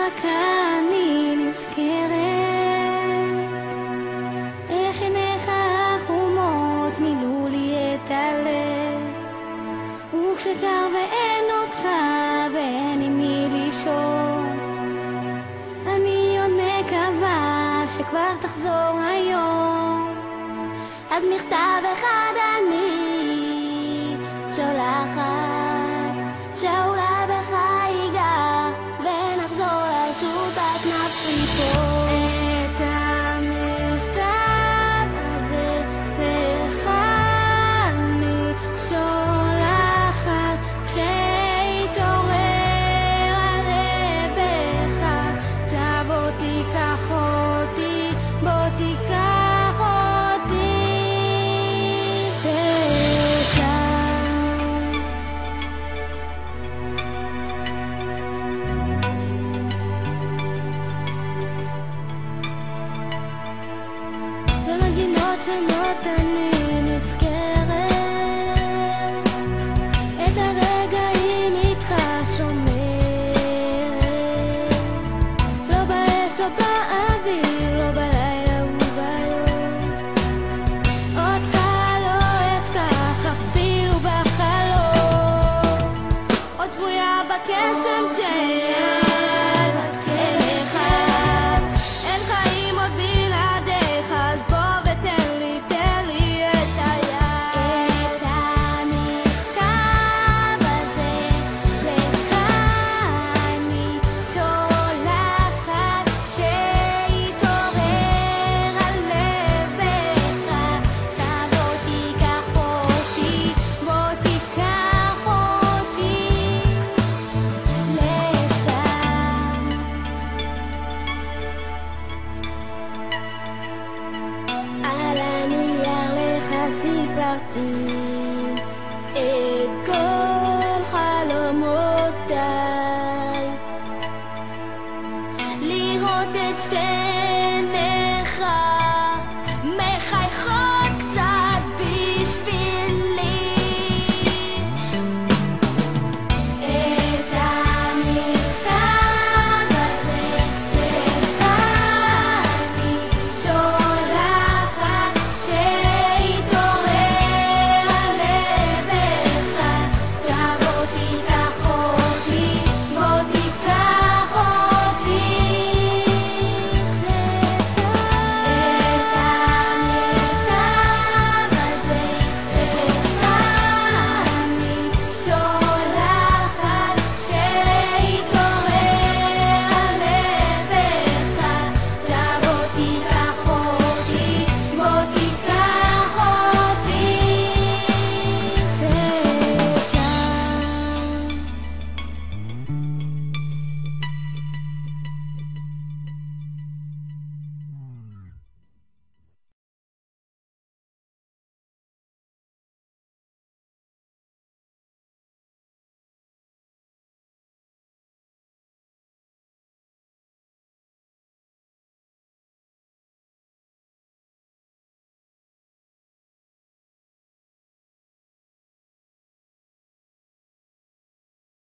רק אני נזכרת איך עיניך החומות מילאו לי את הלב, וכשקר ואין אותך ואין עם מי לישון, אני עוד מקווה שכבר תחזור היום. אז מכתב אחד אני שולחת, שאולי בך ייגע ונחזור לשוב את נפשי פה. את המכתב הזה בך אני שולחת, כשיתעורר הלב בך, תבוא תיקח אותי, בוא תיקח אותי במגינות שונות אני נזכרת, את הרגעים איתך שומרת, לא באש לא באוויר